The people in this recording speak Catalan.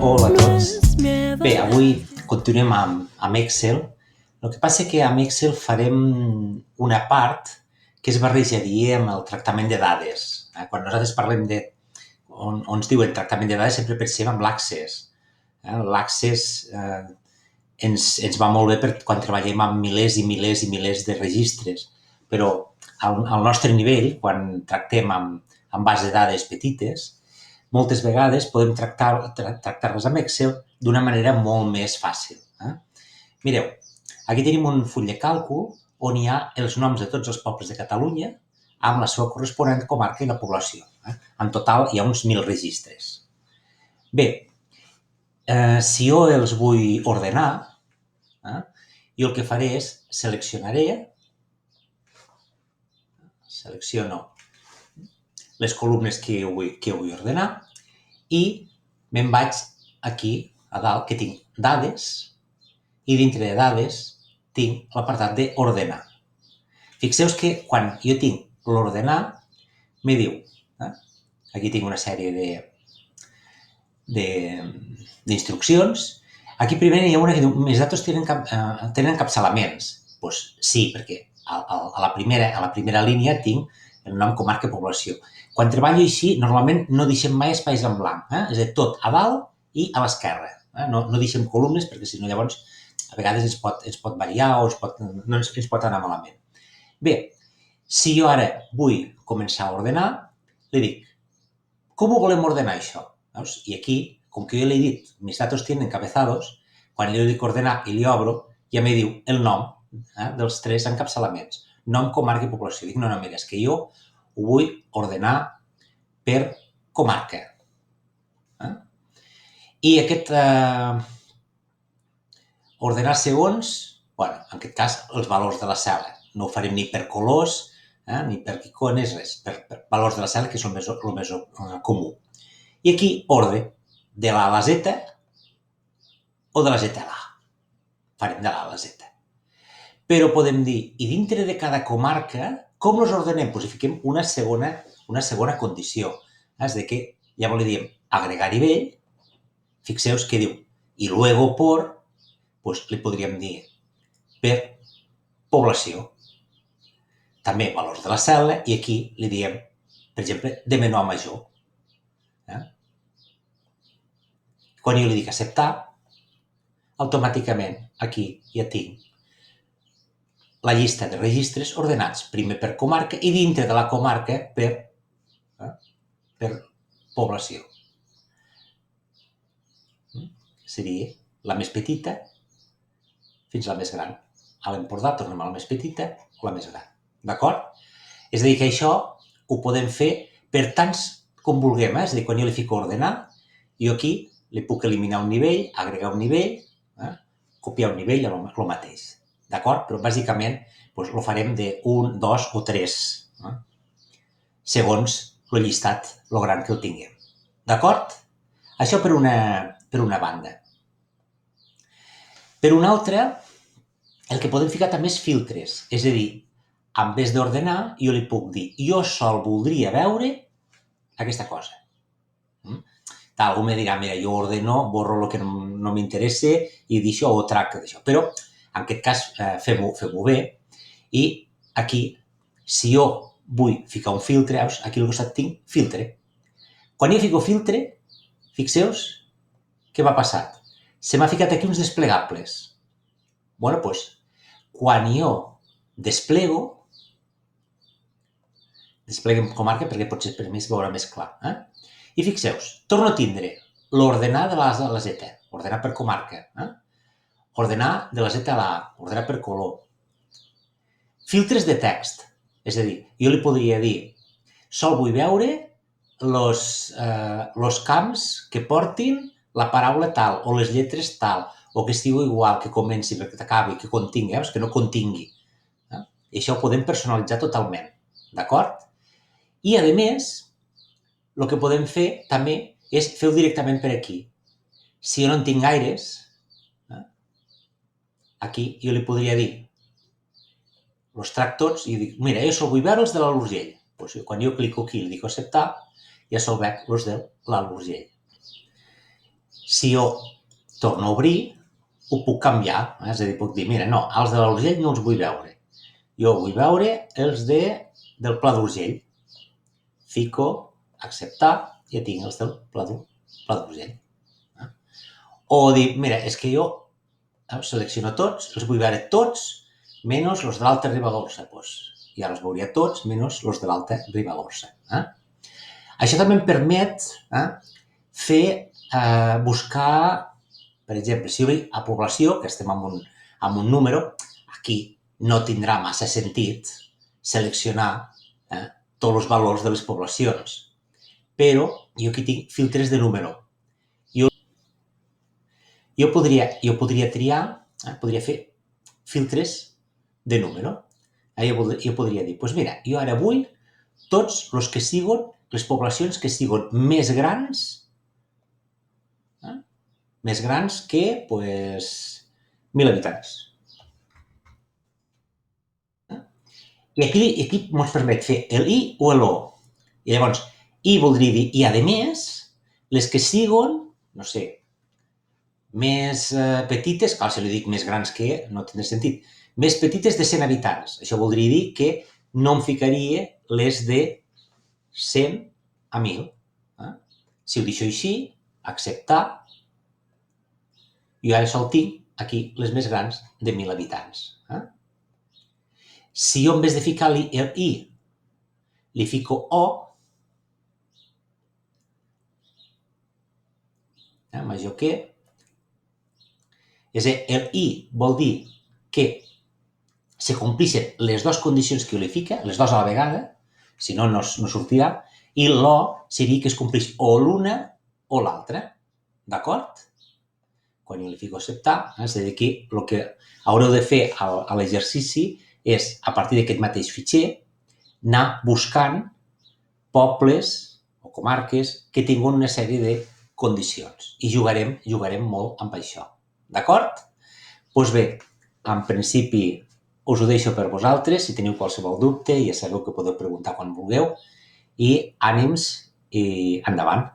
Hola a tots. Bé, avui continuem amb Excel. El que passa que amb Excel farem una part que es barrejaria amb el tractament de dades. Quan nosaltres parlem on ens diuen tractament de dades sempre pensem en l'Access. L'Access ens va molt bé quan treballem amb milers i milers i milers de registres, però al nostre nivell, quan tractem amb bases de dades petites, moltes vegades podem tractar-les amb Excel d'una manera molt més fàcil. Mireu, aquí tenim un full de càlcul on hi ha els noms de tots els pobles de Catalunya amb la seva corresponent comarca i la població. En total hi ha uns 1.000 registres. Bé, si jo els vull ordenar, jo el que faré és selecciono les columnes que jo vull ordenar i me'n vaig aquí a dalt, que tinc dades, i dintre de dades tinc l'apartat d'ordenar. Fixeu-vos que quan jo tinc l'ordenar, me diu, aquí tinc una sèrie d'instruccions. Aquí primer hi ha una que diu, més datos tenen encapçalaments. Doncs sí, perquè a la primera línia tinc el nom, comarca, població. Quan treballo així, normalment no deixem mai espais en blanc, és a dir, tot a dalt i a l'esquerra. No deixem columnes perquè si no llavors a vegades ens pot variar o ens pot anar malament. Bé, si jo ara vull començar a ordenar, li dic, com ho volem ordenar això? I aquí, com que jo li he dit, mis datos tienen encabezados, quan li dic ordenar i li obro, ja me diu el nom dels 3 encapçalaments. Nom, comarca i població. Dic, no, mira, és que jo ho vull ordenar per comarca. I aquest ordenar segons, en aquest cas, els valors de la cel·la. No ho farem ni per colors, ni per icones, res. Per valors de la cel·la, que és el més comú. I aquí, ordre de l'A a la Z o de la Z a l'A. Farem de l'A a la Z. Però podem dir, i dintre de cada comarca, com els ordenem? Doncs hi fiquem una segona condició. És de que, llavors li diem agregar nivell, fixeu-vos que diu, i luego por, doncs li podríem dir per població. També valors de la cel·la, i aquí li diem, per exemple, de menor a major. Quan jo li dic acceptar, automàticament aquí ja tinc la llista de registres ordenats, primer per comarca i dintre de la comarca per població. Seria la més petita fins a la més gran. A l'Empordà tornem a la més petita o la més gran. D'acord? És a dir, que això ho podem fer per tants com vulguem. És a dir, quan jo li fico ordenar, jo aquí li puc eliminar un nivell, agregar un nivell, copiar un nivell, el mateix. D'acord? Però bàsicament ho farem de 1, 2 o 3, segons el llistat, el gran que el tinguem. D'acord? Això per una banda. Per una altra, el que podem ficar també és filtres. És a dir, en vez d'ordenar, jo li puc dir, jo sol voldria veure aquesta cosa. Algú me dirà, mira, jo ordeno, borro el que no m'interessa i d'això o tracto d'això. Però, en aquest cas, fem-ho bé. I aquí, si jo vull ficar un filtre, aquí al costat tinc filtre. Quan jo fico filtre, fixeu-vos què m'ha passat. Se m'ha ficat aquí uns desplegables. Doncs, quan jo despleguem comarca perquè potser per mi es veurà més clar. I fixeu-vos, torno a tindre l'ordenar de la A a la Z, ordenar per comarca, ordenar de la Z a la A, ordenar per color. Filtres de text, és a dir, jo li podria dir, sol vull veure els camps que portin la paraula tal, o les lletres tal, o que estigui igual, que comenci, que acabi, que contingui, que no contingui. I això ho podem personalitzar totalment, d'acord? I, a més, el que podem fer també és fer-ho directament per aquí. Si jo no en tinc gaires, aquí jo li podria dir, els trac tots i dic, mira, jo sol vull veure els de l'Alt Urgell. Doncs quan jo clico aquí i li dic acceptar, ja se'l veig els de l'Alt Urgell. Si jo torno a obrir, ho puc canviar. És a dir, puc dir, mira, no, els de l'Alt Urgell no els vull veure. Jo vull veure els del Pla d'Urgell. Fico, acceptar, i ja tinc els del Pla d'Urgell. O dir, mira, és que jo selecciono tots, els vull veure tots, menys els de l'Alta Ribagorça. I ara els veuria tots, menys els de l'Alta Ribagorça. Això també em permet buscar, per exemple, si jo veig a població, que estem amb un número, aquí no tindrà massa sentit seleccionar tots els valors de les poblacions. Però jo aquí tinc filtres de número. Jo podria triar, podria fer filtres de número. Jo podria dir, doncs mira, jo ara vull tots els que siguin, les poblacions que siguin més grans que 1.000 habitants. I aquí ens permet fer el I o l'O. I llavors, I voldria dir, i a més, les que siguin, no sé, més petites, clar, si li dic més grans que, no tindrà sentit, més petites de 100 habitants. Això voldria dir que no em ficaria les de 100 a 1.000. Si ho deixo així, acceptar, i ara sol tinc aquí les més grans de 1.000 habitants. Si jo en vez de ficar-li el I, li fico O, major que, és a dir, el I vol dir que se complixen les dues condicions que jo li fica, les dues a la vegada, si no, no sortirà, i l'O seria que es compleix o l'una o l'altra. D'acord? Quan jo li fico acceptar, és a dir, que el que haureu de fer a l'exercici és, a partir d'aquest mateix fitxer, anar buscant pobles o comarques que tinguin una sèrie de condicions. I jugarem molt amb això. D'acord? Doncs bé, en principi us ho deixo per vosaltres. Si teniu qualsevol dubte, ja sabeu que podeu preguntar quan vulgueu. I ànims i endavant.